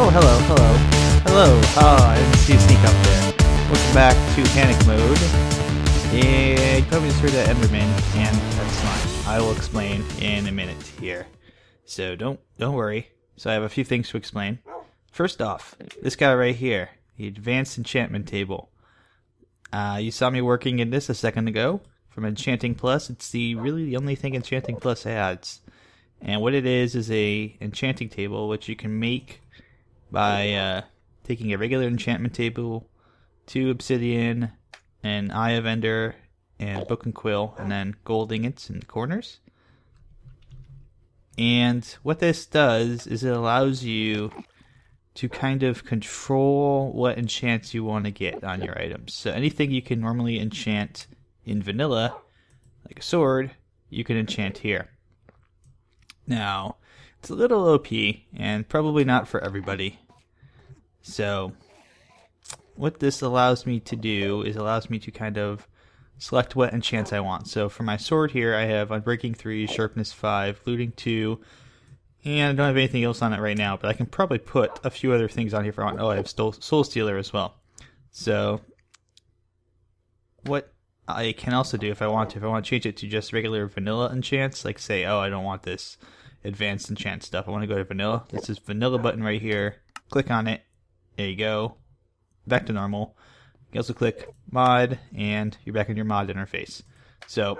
Oh, hello. Oh, I didn't see you sneak up there. Welcome back to panic mode. Yeah, you probably just heard that Enderman, and that's fine. I will explain in a minute here. So don't worry. So I have a few things to explain. First off, this guy right here, the advanced enchantment table. You saw me working in this a second ago from Enchanting Plus. It's really the only thing Enchanting Plus adds. And what it is a enchanting table which you can make by taking a regular enchantment table, 2 obsidian, an eye of ender, and book and quill, and then gold ingots in the corners. And what this does is it allows you to kind of control what enchants you want to get on your items. So anything you can normally enchant in vanilla, like a sword, you can enchant here. Now, it's a little OP, and probably not for everybody. So, what this allows me to do is allows me to kind of select what enchants I want. So for my sword here, I have Unbreaking 3, Sharpness 5, Looting 2, and I don't have anything else on it right now, but I can probably put a few other things on here if I want. Oh, I have Soul Stealer as well. So, what I can also do if I want to change it to just regular vanilla enchants, like say, oh, I don't want this advanced enchant stuff, I want to go to vanilla. This is vanilla button right here. Click on it. There you go. Back to normal. You can also click mod, and you're back in your mod interface. So,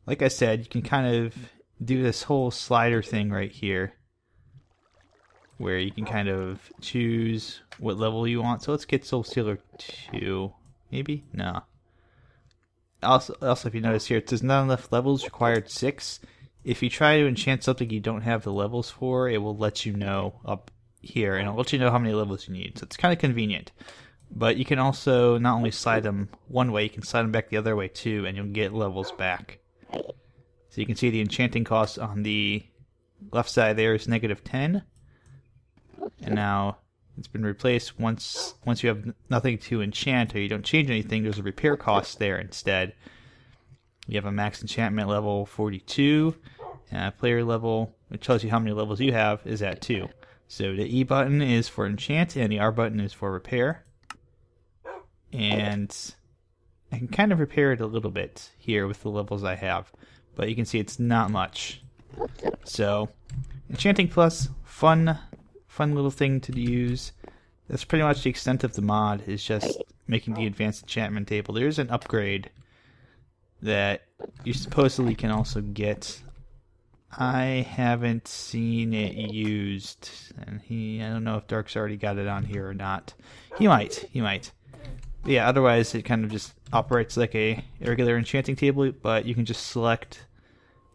like I said, you can kind of do this whole slider thing right here, where you can kind of choose what level you want. So let's get Soul Stealer 2, maybe? No. Also, if you notice here, it says not enough levels, required 6. If you try to enchant something you don't have the levels for, it will let you know up here, and it'll let you know how many levels you need. So it's kind of convenient. But you can also not only slide them one way, you can slide them back the other way too, and you'll get levels back. So you can see the enchanting cost on the left side there is -10. And now it's been replaced. Once you have nothing to enchant or you don't change anything, there's a repair cost there instead. You have a max enchantment level 42, and player level, which tells you how many levels you have, is at 2. So the E button is for enchant, and the R button is for repair. And I can kind of repair it a little bit here with the levels I have, but you can see it's not much. So, Enchanting Plus, fun little thing to use. That's pretty much the extent of the mod, is just making the advanced enchantment table. There's an upgrade that you supposedly can also get. I haven't seen it used, and I don't know if Dark's already got it on here or not. He might. But yeah, otherwise it kind of just operates like a regular enchanting table, but you can just select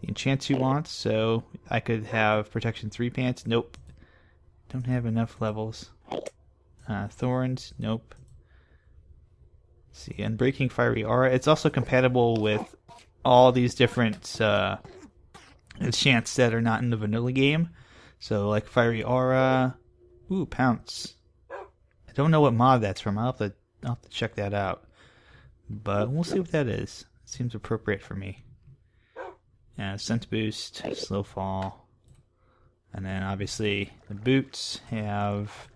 the enchants you want. So I could have Protection 3 pants. Nope. Don't have enough levels. Thorns. Nope. Let's see, Unbreaking Fiery Aura. It's also compatible with all these different enchants that are not in the vanilla game. So like Fiery Aura. Ooh, Pounce. I don't know what mod that's from. I'll have to check that out. But we'll see what that is. It seems appropriate for me. Scent Boost, Slow Fall. And then obviously the boots have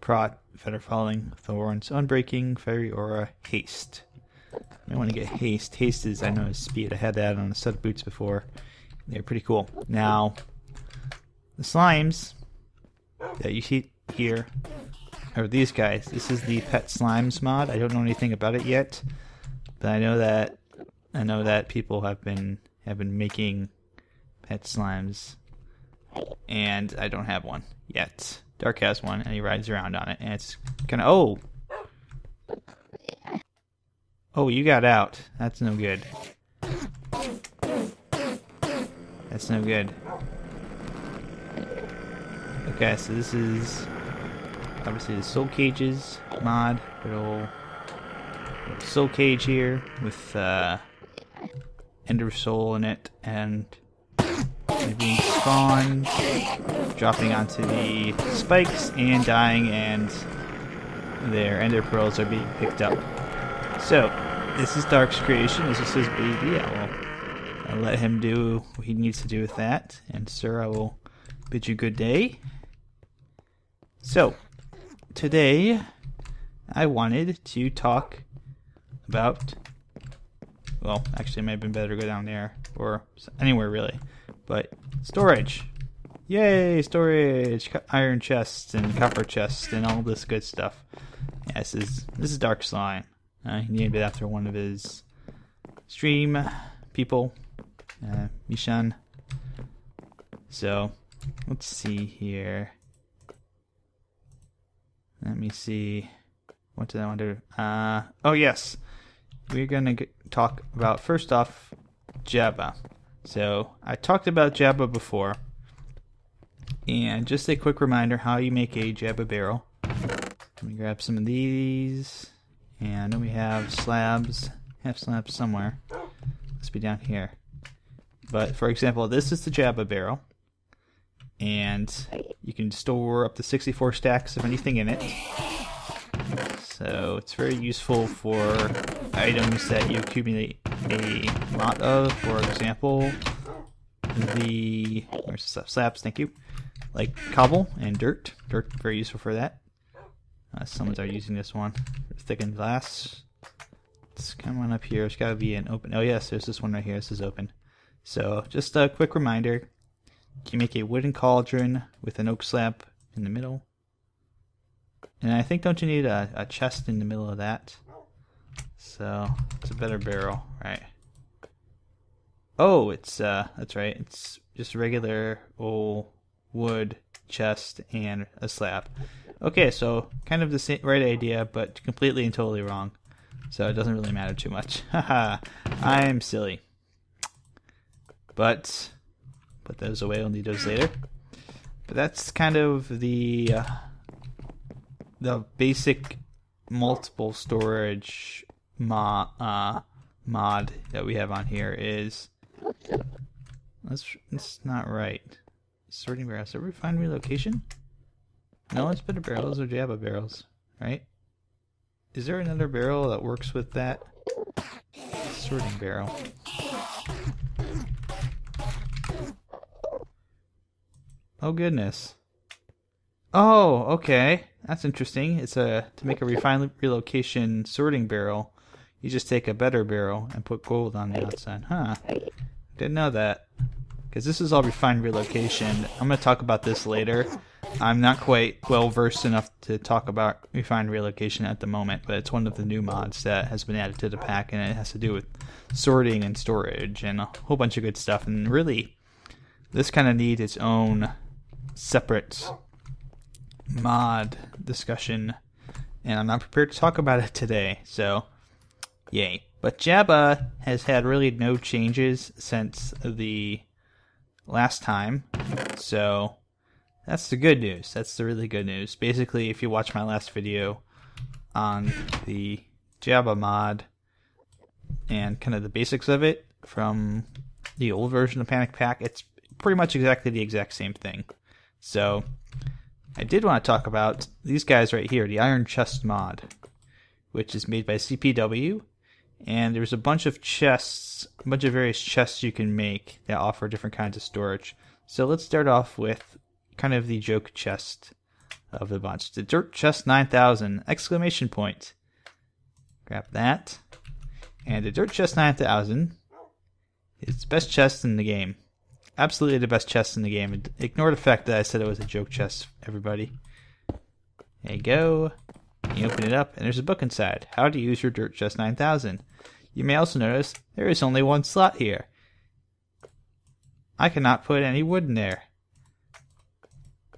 Prot, Feather Falling, Thorns, Unbreaking, Fiery Aura, Haste. I want to get Haste. Haste is, I know, is speed. I had that on a set of boots before. They're pretty cool. Now, the slimes that you see here are these guys. This is the Pet Slimes mod. I don't know anything about it yet, but I know that people have been making pet slimes, and I don't have one yet. Dark has one, and he rides around on it, and it's kind of oh, you got out. That's no good. That's no good. Okay, so this is obviously the Soul Cages mod. Little Soul Cage here with Ender Soul in it, and being spawned, dropping onto the spikes and dying, and their Ender Pearls are being picked up. So, this is Dark's creation. This is his baby. I'll let him do what he needs to do with that. And sir, I will bid you good day. So, today I wanted to talk about, well, actually it might have been better to go down there, or anywhere really, but storage. Yay, storage! Iron chests and copper chests and all this good stuff. Yeah, this is Darkphan. He named it after one of his stream people, Mishan. So, let's see here. Let me see. What did I want to do? Oh yes. We're going to talk about, first off, JABBA. So, I talked about JABBA before. And just a quick reminder how you make a JABBA barrel. Let me grab some of these. And then we have slabs. Have slabs somewhere. Must be down here. But, for example, this is the JABBA barrel. And you can store up to 64 stacks of anything in it. So it's very useful for items that you accumulate a lot of. For example, where's the slabs? Thank you. Like cobble and dirt. Dirt, very useful for that. Someone's already using this one. Thickened glass. Let's come on up here. There's got to be an open. Oh yes, there's this one right here. This is open. So just a quick reminder. You make a wooden cauldron with an oak slab in the middle. And I think, don't you need a chest in the middle of that? So, it's a better barrel, right? Oh, it's, that's right. It's just a regular old wood chest and a slab. Okay, so kind of the same, right idea, but completely and totally wrong. So it doesn't really matter too much. Haha, I'm silly. But put those away, I'll need those later. But that's kind of the basic multiple storage mod that we have on here is, that's not right. Sorting barrels. Did we find relocation? No, it's better barrels or JABBA barrels, right? Is there another barrel that works with that? Sorting barrel. Oh goodness. Oh, okay. That's interesting. It's to make a refined relocation sorting barrel. You just take a better barrel and put gold on the outside. Huh. Didn't know that. Because this is all refined relocation. I'm going to talk about this later. I'm not quite well versed enough to talk about refined relocation at the moment, but it's one of the new mods that has been added to the pack, and it has to do with sorting and storage and a whole bunch of good stuff. And really, this kind of needs its own separate mod discussion, and I'm not prepared to talk about it today, so yay. But JABBA has had really no changes since the last time, so that's the good news. That's the really good news. Basically, if you watch my last video on the JABBA mod and kind of the basics of it from the old version of Panic Pack, it's pretty much exactly the exact same thing. So I did want to talk about these guys right here, the Iron Chest mod, which is made by CPW, and there's a bunch of chests, a bunch of various chests you can make that offer different kinds of storage. So let's start off with kind of the joke chest of the bunch. The Dirt Chest 9000, exclamation point. Grab that. And the Dirt Chest 9000 is the best chest in the game. Absolutely the best chest in the game. Ignore the fact that I said it was a joke chest, everybody. There you go. You open it up, and there's a book inside. How to use your Dirt Chest 9000. You may also notice there is only one slot here. I cannot put any wood in there.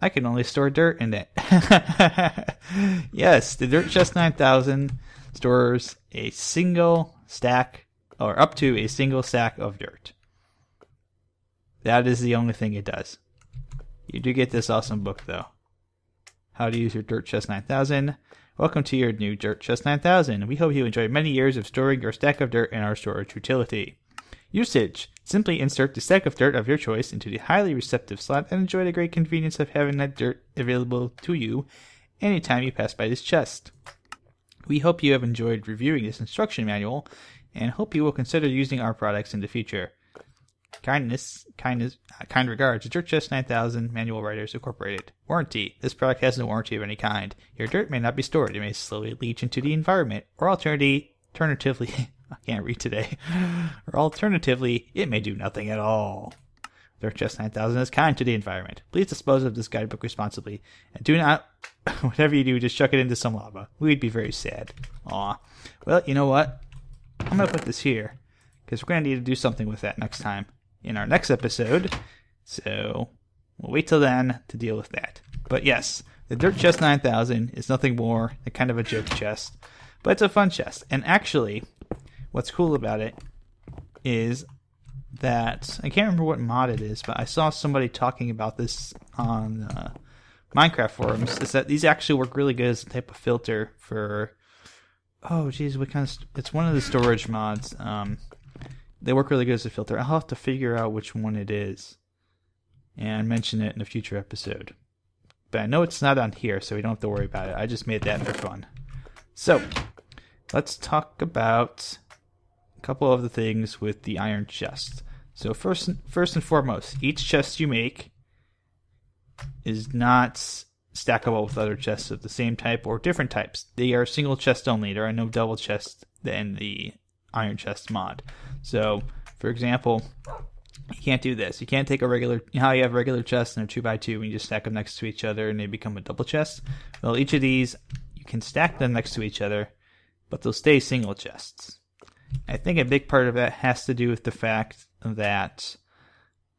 I can only store dirt in it. Yes, the Dirt Chest 9000 stores a single stack, or up to a single stack of dirt. That is the only thing it does. You do get this awesome book, though. How to use your Dirt Chest 9000. Welcome to your new Dirt Chest 9000. We hope you enjoy many years of storing your stack of dirt in our storage utility. Usage. Simply insert the stack of dirt of your choice into the highly receptive slot and enjoy the great convenience of having that dirt available to you anytime you pass by this chest. We hope you have enjoyed reviewing this instruction manual and hope you will consider using our products in the future. Kind regards, Dirt Chest 9000 Manual Writers Incorporated. Warranty. This product has no warranty of any kind. Your dirt may not be stored. It may slowly leach into the environment. Or alternatively, I can't read today. Or alternatively, it may do nothing at all. Dirt Chest 9000 is kind to the environment. Please dispose of this guidebook responsibly. And do not, whatever you do, just chuck it into some lava. We'd be very sad. Aw. Well, you know what? I'm going to put this here, because we're going to need to do something with that next time in our next episode. So we'll wait till then to deal with that. But yes, the Dirt Chest 9000 is nothing more than kind of a joke chest. But it's a fun chest. And actually, what's cool about it is that, I can't remember what mod it is, but I saw somebody talking about this on Minecraft forums, is that these actually work really good as a type of filter for, oh geez, what kind of, it's one of the storage mods. They work really good as a filter. I'll have to figure out which one it is and mention it in a future episode. But I know it's not on here, so we don't have to worry about it. I just made that for fun. So, let's talk about a couple of the things with the iron chest. So first and foremost, each chest you make is not stackable with other chests of the same type or different types. They are single chest only. There are no double chests in the iron chest mod. So, for example, you can't do this. You can't take a regular, you know how you have regular chests and they're 2x2 and you just stack them next to each other and they become a double chest? Well, each of these, you can stack them next to each other, but they'll stay single chests. I think a big part of that has to do with the fact that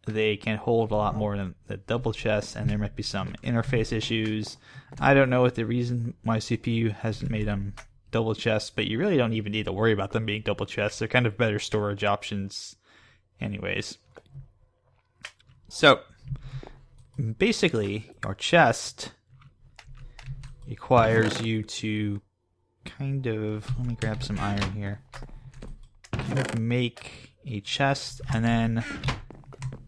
they can hold a lot more than the double chests, and there might be some interface issues. I don't know what the reason why CPU hasn't made them double chests, but you really don't even need to worry about them being double chests. They're kind of better storage options anyways. So, basically, your chest requires you to kind of, let me grab some iron here, kind of make a chest and then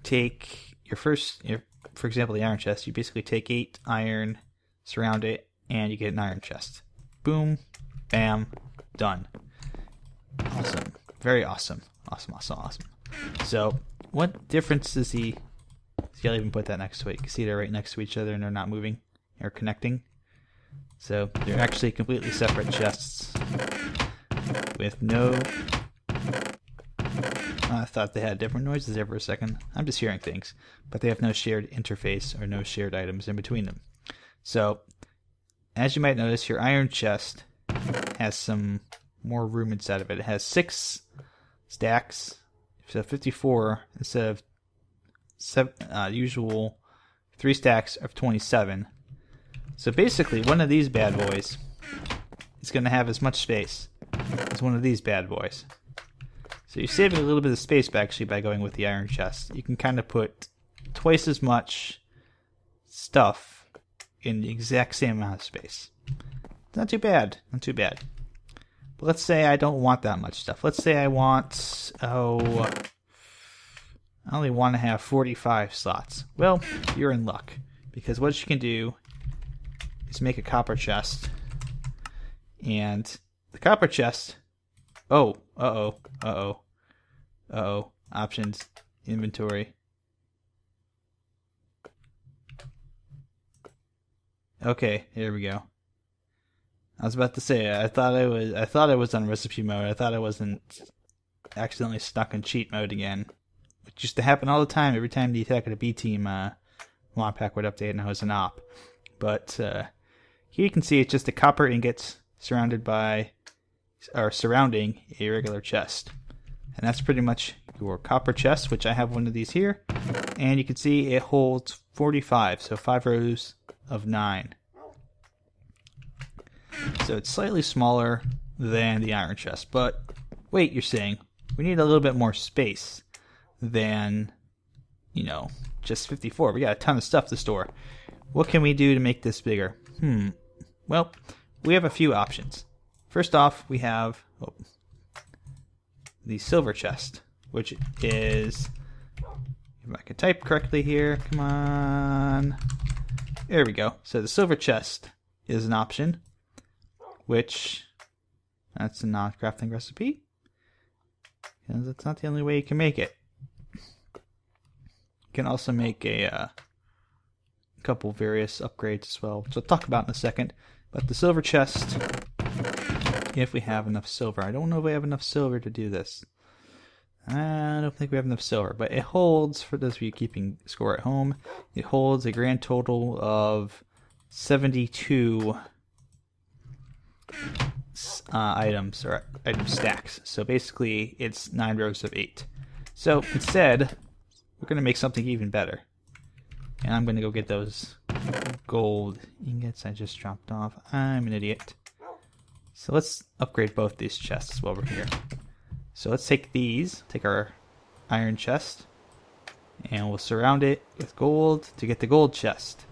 take for example, the iron chest, you basically take 8 iron, surround it, and you get an iron chest. Boom, bam, done. Awesome. Very awesome. Awesome. So, what difference does he... See, I'll even put that next to it. You can see they're right next to each other and they're not moving or connecting. So, they're actually completely separate chests with no... I thought they had different noises there for a second. I'm just hearing things. But they have no shared interface or no shared items in between them. So, as you might notice, your iron chest has some more room inside of it. It has 6 stacks, so 54 instead of usual 3 stacks of 27. So basically, one of these bad boys is going to have as much space as one of these bad boys. So you're saving a little bit of space actually by going with the iron chest. You can kind of put twice as much stuff in the exact same amount of space. Not too bad. Not too bad. But let's say I don't want that much stuff. Let's say I want, I only want to have 45 slots. Well, you're in luck. Because what you can do is make a copper chest. And the copper chest... Options. Inventory. Okay, here we go. I was about to say, I thought I was on recipe mode. I thought I wasn't accidentally stuck in cheat mode again. Which used to happen all the time. Every time the Attack of the B-Team mod pack would update and I was an op. But here you can see it's just a copper ingot surrounding a regular chest. And that's pretty much your copper chest, which I have one of these here. And you can see it holds 45, so 5 rows of 9. So it's slightly smaller than the iron chest. But wait, you're saying, we need a little bit more space than, just 54. We got a ton of stuff to store. What can we do to make this bigger? Well, we have a few options. First off, we have the silver chest, which is, if I can type correctly here, come on, there we go. So the silver chest is an option, which, that's a non-crafting recipe, because that's not the only way you can make it. can also make a couple various upgrades as well, which I'll talk about in a second. But the silver chest, if we have enough silver. I don't know if we have enough silver to do this. I don't think we have enough silver, but it holds, for those of you keeping score at home, it holds a grand total of 72 items, or item stacks. So basically, it's 9 rows of 8. So instead, we're going to make something even better. And I'm going to go get those gold ingots I just dropped off. I'm an idiot. So let's upgrade both these chests while we're here. So let's take these, take our iron chest, and we'll surround it with gold to get the gold chest.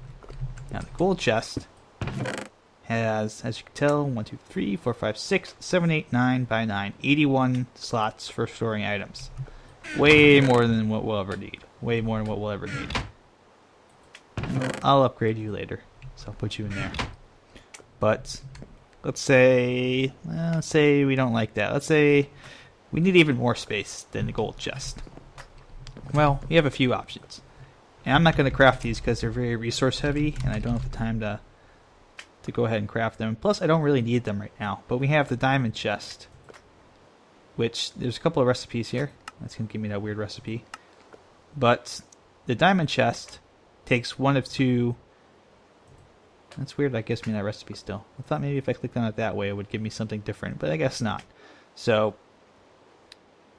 Now the gold chest has, as you can tell, 1, 2, 3, 4, 5, 6, 7, 8, 9 by 9, 81 slots for storing items. Way more than what we'll ever need. Way more than what we'll ever need. I'll upgrade you later, so I'll put you in there. But let's say we don't like that. Let's say we need even more space than the gold chest. Well, we have a few options. And I'm not going to craft these because they're very resource heavy, and I don't have the time to go ahead and craft them. Plus, I don't really need them right now. But we have the diamond chest, which there's a couple of recipes here. That's going to give me that weird recipe. But the diamond chest takes one of two. That's weird, that gives me that recipe still. I thought maybe if I clicked on it that way it would give me something different, but I guess not. So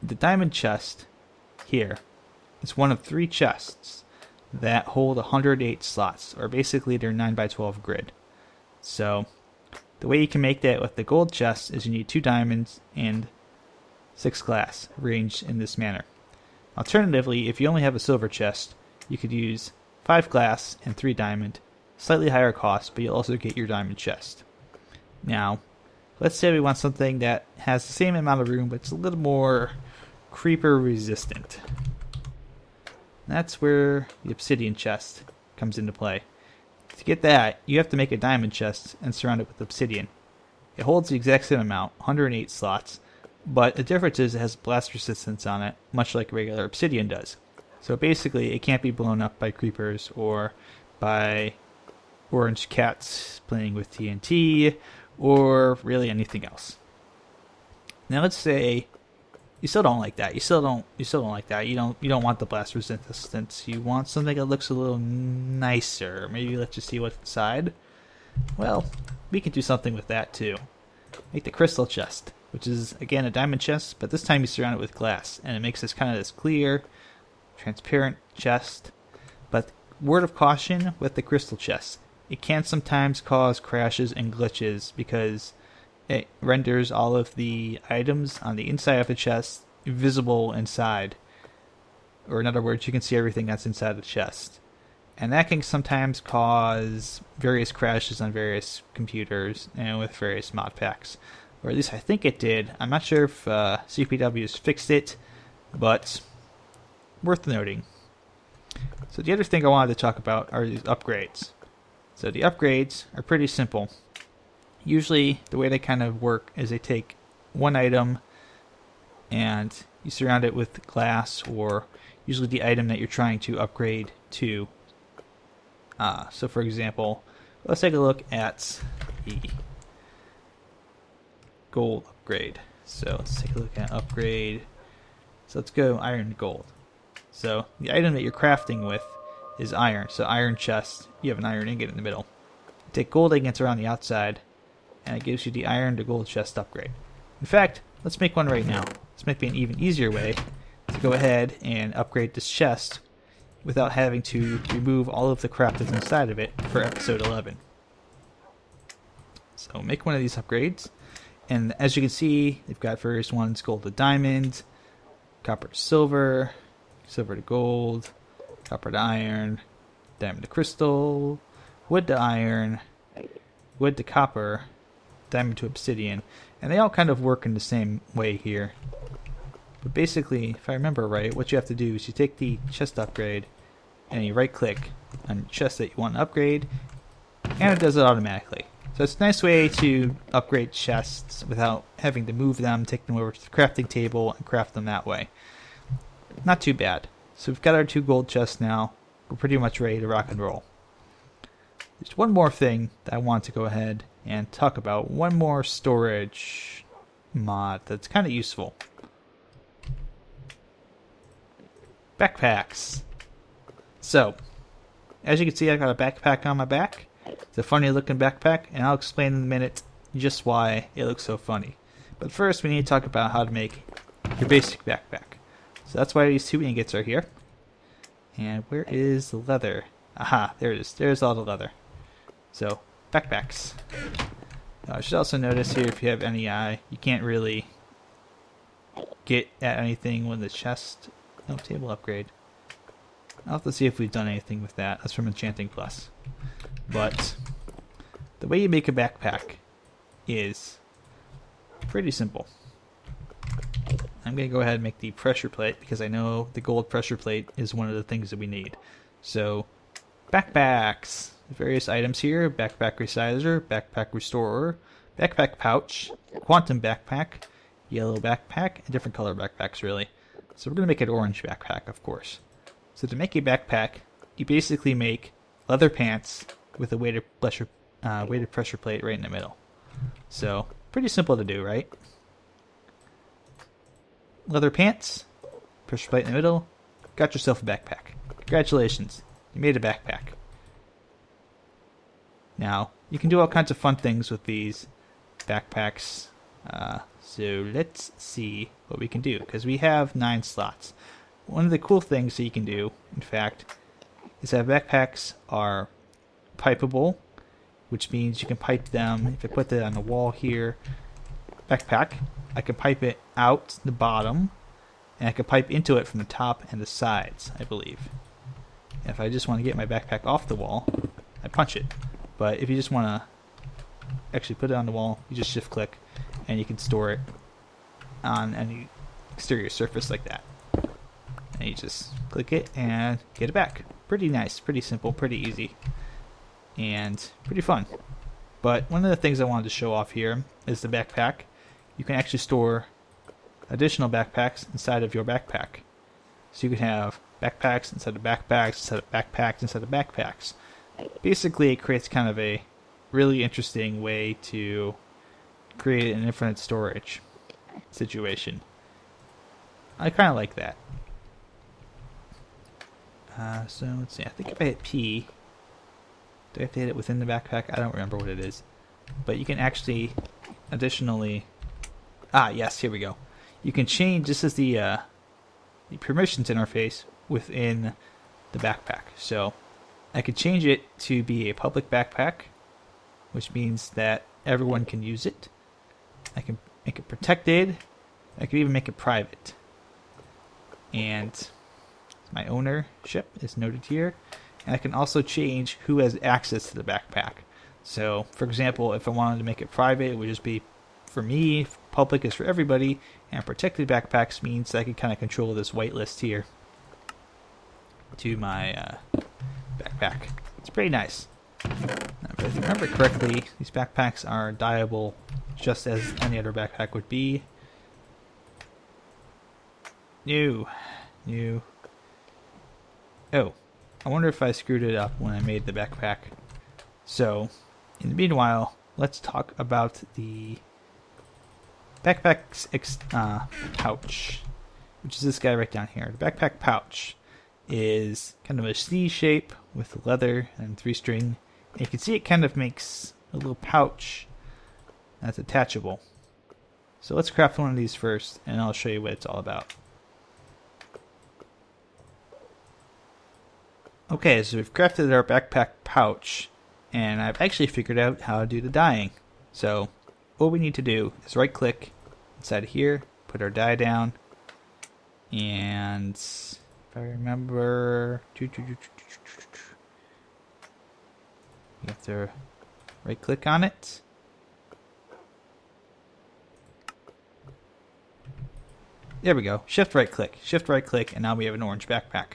the diamond chest here is one of 3 chests that hold 108 slots, or basically they're 9 by 12 grid. So the way you can make that with the gold chest is you need 2 diamonds and 6 glass arranged in this manner. Alternatively, if you only have a silver chest, you could use 5 glass and 3 diamond, slightly higher cost, but you'll also get your diamond chest. Now, let's say we want something that has the same amount of room, but it's a little more creeper resistant. That's where the obsidian chest comes into play. To get that, you have to make a diamond chest and surround it with obsidian. It holds the exact same amount, 108 slots, but the difference is it has blast resistance on it, much like regular obsidian does. So basically, it can't be blown up by creepers or by orange cats playing with TNT or really anything else. Now let's say you still don't like that. You still don't like that. You don't want the blast resistance. You want something that looks a little nicer. Maybe let you see what's inside. Well, we can do something with that too. Make the crystal chest, which is again a diamond chest, but this time you surround it with glass, and it makes this kind of this clear, transparent chest. But word of caution with the crystal chest, it can sometimes cause crashes and glitches because it renders all of the items on the inside of the chest visible inside. Or in other words, you can see everything that's inside the chest. And that can sometimes cause various crashes on various computers and with various mod packs. Or at least I think it did. I'm not sure if CPW has fixed it, but worth noting. So the other thing I wanted to talk about are these upgrades. So the upgrades are pretty simple. Usually the way they kind of work is they take one item and you surround it with glass, or usually the item that you're trying to upgrade to. So for example, let's take a look at the gold upgrade. So let's take a look at upgrade. So let's go iron to gold. So the item that you're crafting with is iron. So iron chest, you have an iron ingot in the middle. You take gold ingots around the outside, and it gives you the iron to gold chest upgrade. In fact, let's make one right now. This might be an even easier way to go ahead and upgrade this chest without having to remove all of the crap that's inside of it for episode 11. So make one of these upgrades, and as you can see, they've got various ones: gold to diamond, copper to silver, silver to gold, copper to iron, diamond to crystal, wood to iron, wood to copper, diamond to obsidian, and they all kind of work in the same way here. But basically, if I remember right, what you have to do is you take the chest upgrade and you right click on the chest that you want to upgrade, and it does it automatically. So it's a nice way to upgrade chests without having to move them, take them over to the crafting table and craft them that way. Not too bad. So we've got our 2 gold chests now. We're pretty much ready to rock and roll. There's one more thing that I want to go ahead and talk about. One more storage mod that's kind of useful. Backpacks. So, as you can see, I got a backpack on my back. It's a funny looking backpack, and I'll explain in a minute just why it looks so funny. But first, we need to talk about how to make your basic backpack. So that's why these 2 ingots are here. And where is the leather? Aha, there it is. There's all the leather. So, backpacks. I should also notice here, if you have NEI, you can't really get at anything with the chest. No, table upgrade. I'll have to see if we've done anything with that. That's from Enchanting Plus. But the way you make a backpack is pretty simple. I'm going to go ahead and make the pressure plate because I know the gold pressure plate is one of the things that we need. So, backpacks. Various items here: backpack resizer, backpack restorer, backpack pouch, quantum backpack, yellow backpack, and different color backpacks really. So we're going to make an orange backpack, of course. So to make a backpack, you basically make leather pants with a weighted pressure plate right in the middle. So pretty simple to do, right? Leather pants, pressure plate in the middle, got yourself a backpack. Congratulations, you made a backpack. Now, you can do all kinds of fun things with these backpacks. So let's see what we can do, because we have 9 slots. One of the cool things that you can do, in fact, is that backpacks are pipeable, which means you can pipe them. If I put that on the wall here, backpack, I can pipe it out the bottom, and I can pipe into it from the top and the sides, I believe. And if I just want to get my backpack off the wall, I punch it. But if you just want to actually put it on the wall, you just shift click and you can store it on any exterior surface like that. And you just click it and get it back. Pretty nice, pretty simple, pretty easy, and pretty fun. But one of the things I wanted to show off here is the backpack. You can actually store additional backpacks inside of your backpack. So you can have backpacks inside of backpacks, inside of backpacks, inside of backpacks. Basically, it creates kind of a really interesting way to create an infinite storage situation. I kind of like that. So let's see. I think if I hit P, do I have to hit it within the backpack? I don't remember what it is. But you can actually additionally... yes, here we go. You can change, this is the permissions interface within the backpack. So I could change it to be a public backpack, which means that everyone can use it. I can make it protected. I could even make it private. And my ownership is noted here. And I can also change who has access to the backpack. So, for example, if I wanted to make it private, it would just be for me. Public is for everybody. And protected backpacks means that I can kind of control this whitelist here to my backpack. It's pretty nice. Now, if I remember correctly, these backpacks are dyeable just as any other backpack would be. New. Oh, I wonder if I screwed it up when I made the backpack. So, in the meanwhile, let's talk about the backpack's pouch, which is this guy right down here. The backpack pouch is kind of a C shape with leather and 3-string. And you can see it kind of makes a little pouch that's attachable. So let's craft one of these first, and I'll show you what it's all about. Okay, so we've crafted our backpack pouch, and I've actually figured out how to do the dyeing. So what we need to do is right click inside of here, put our dye down, and if I remember, you have to right click on it. There we go. Shift right click, and now we have an orange backpack.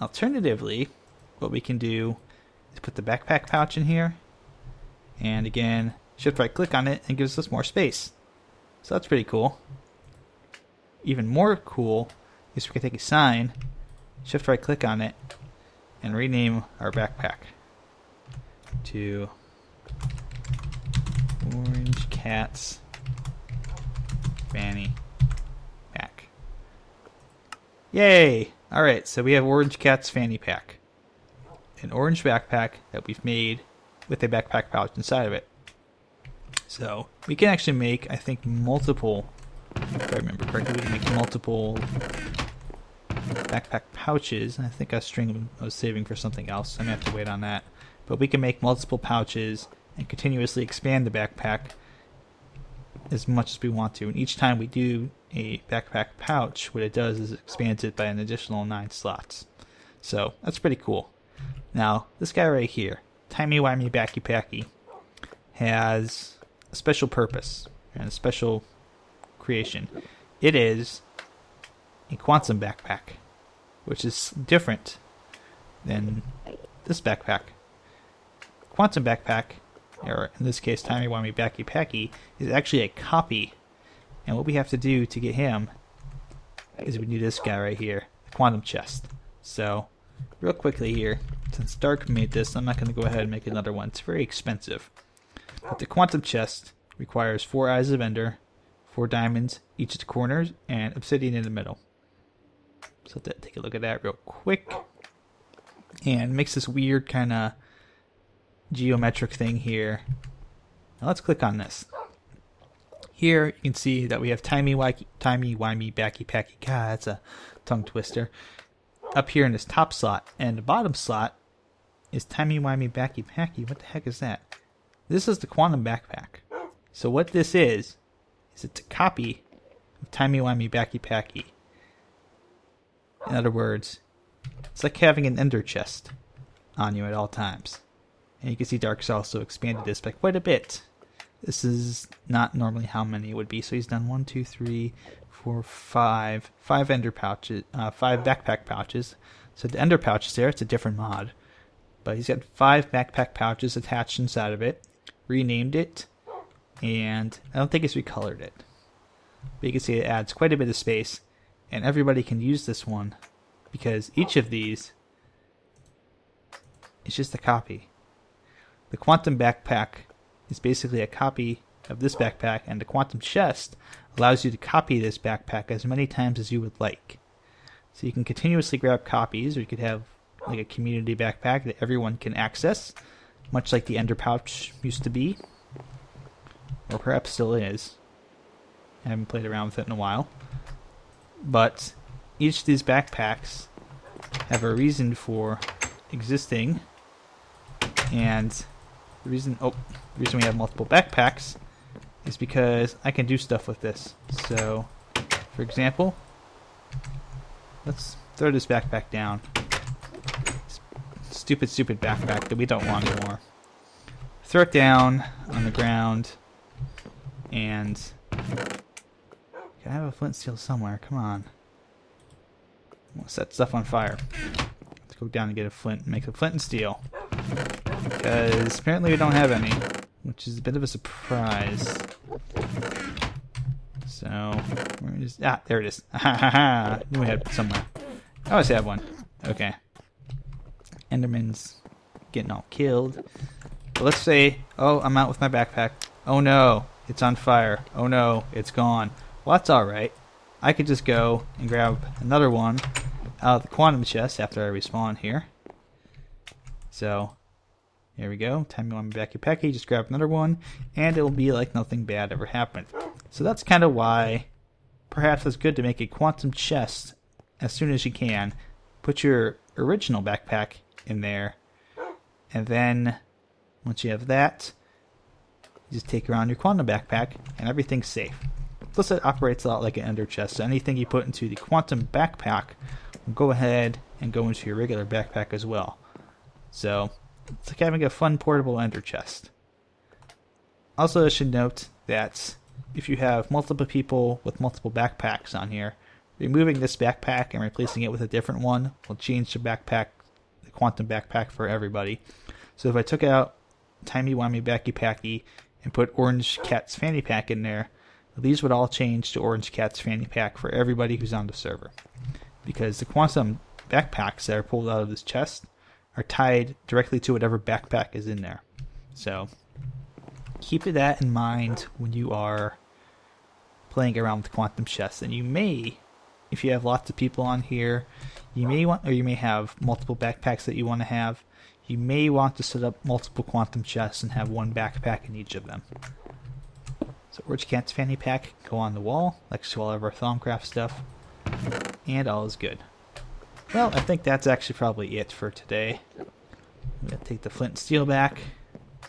Alternatively, what we can do is put the backpack pouch in here, and again, shift right click on it and gives us more space. So that's pretty cool. Even more cool is we can take a sign shift right click on it and rename our backpack to Orange Cat's Fanny Pack. Yay! Alright, so we have Orange Cat's Fanny Pack. An orange backpack that we've made with a backpack pouch inside of it. So we can actually make, I think, multiple, if I remember correctly, we can make multiple backpack pouches. And I think a string I was saving for something else, so I'm going to have to wait on that. But we can make multiple pouches and continuously expand the backpack as much as we want to. And each time we do a backpack pouch, what it does is it expands it by an additional 9 slots. So that's pretty cool. Now, this guy right here, Timey-Wimey Backy Packy, has a special purpose and a special creation. It is a quantum backpack, which is different than this backpack. Quantum backpack, or in this case Timey-Wimey Backy Packy, is actually a copy. And what we have to do to get him is we need this guy right here, the quantum chest. So, real quickly here, since Dark made this, I'm not going to go ahead and make another one. It's very expensive. But the quantum chest requires 4 eyes of ender, 4 diamonds each at the corners, and obsidian in the middle. So take a look at that real quick. And makes this weird kind of geometric thing here. Now let's click on this. Here you can see that we have Timey-Wimey Backy Packy. God, that's a tongue twister. Up here in this top slot, and the bottom slot is Timey-Wimey Backy Packy. What the heck is that? This is the quantum backpack. So what this is it's a copy of Timey-Wimey Backy Packy. In other words, it's like having an ender chest on you at all times. And you can see Dark's also expanded this by quite a bit. This is not normally how many it would be. So he's done 1, 2, 3, 4, 5 ender pouches, 5 backpack pouches. So the ender pouch is there. It's a different mod, but he's got 5 backpack pouches attached inside of it. Renamed it, and I don't think it's recolored it. But you can see it adds quite a bit of space, and everybody can use this one because each of these is just a copy. The quantum backpack is basically a copy of this backpack, and the quantum chest allows you to copy this backpack as many times as you would like. So you can continuously grab copies, or you could have like a community backpack that everyone can access, much like the ender pouch used to be, or perhaps still is. I haven't played around with it in a while. But each of these backpacks have a reason for existing, and the reason we have multiple backpacks is because I can do stuff with this. So, for example, let's throw this backpack down. Stupid backpack that we don't want anymore. Throw it down on the ground, and I have a flint steel somewhere. Come on. I want to set stuff on fire. Let's go down and get a flint and make a flint and steel. Because apparently we don't have any, which is a bit of a surprise. So, where is... Ah, there it is. Ha ha ha! Knew we had it somewhere. I always have one. Okay. Enderman's getting all killed. But let's say, oh, I'm out with my backpack. Oh no, it's on fire. Oh no, it's gone. Well, that's alright. I could just go and grab another one out of the quantum chest after I respawn here. So, here we go. Timey-Wimey Backy Packy. Just grab another one, and it'll be like nothing bad ever happened. So that's kind of why perhaps it's good to make a quantum chest as soon as you can. Put your original backpack in there, and then once you have that, you just take around your quantum backpack, and everything's safe. Plus, it operates a lot like an ender chest, so anything you put into the quantum backpack will go ahead and go into your regular backpack as well. So, it's like having a fun portable ender chest. Also, I should note that if you have multiple people with multiple backpacks on here, removing this backpack and replacing it with a different one will change the backpack, the quantum backpack for everybody. So if I took out Timey-Wimey Backy Packy and put Orange Cat's Fanny Pack in there, these would all change to Orange Cat's Fanny Pack for everybody who's on the server. Because the quantum backpacks that are pulled out of this chest are tied directly to whatever backpack is in there. So keep that in mind when you are playing around with quantum chests. And you may, if you have lots of people on here, you may have multiple backpacks that you want to have. You may want to set up multiple quantum chests and have one backpack in each of them. So Orange Cat's fanny pack can go on the wall next to all of our Thaumcraft stuff, and all is good. Well, I think that's actually probably it for today. I'm going to take the flint and steel back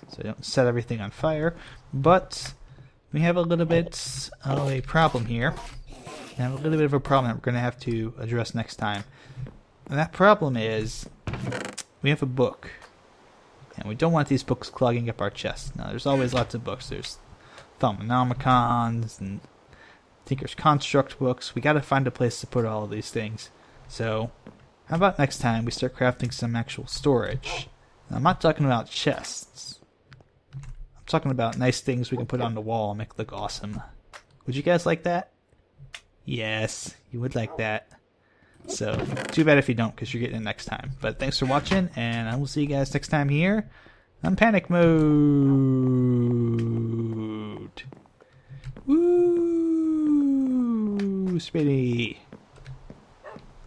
so I don't set everything on fire, but we have a little bit of a problem here. We have a little bit of a problem that we're going to have to address next time. And that problem is we have a book, and we don't want these books clogging up our chest. Now, there's always lots of books. There's Thaumonomicons and Tinker's Construct books. We got to find a place to put all of these things. So, how about next time we start crafting some actual storage? Now, I'm not talking about chests. I'm talking about nice things we can put on the wall and make look awesome. Would you guys like that? Yes, you would like that. So, too bad if you don't, because you're getting it next time. But thanks for watching, and I will see you guys next time here on Panic Mode. Woo! Spitty!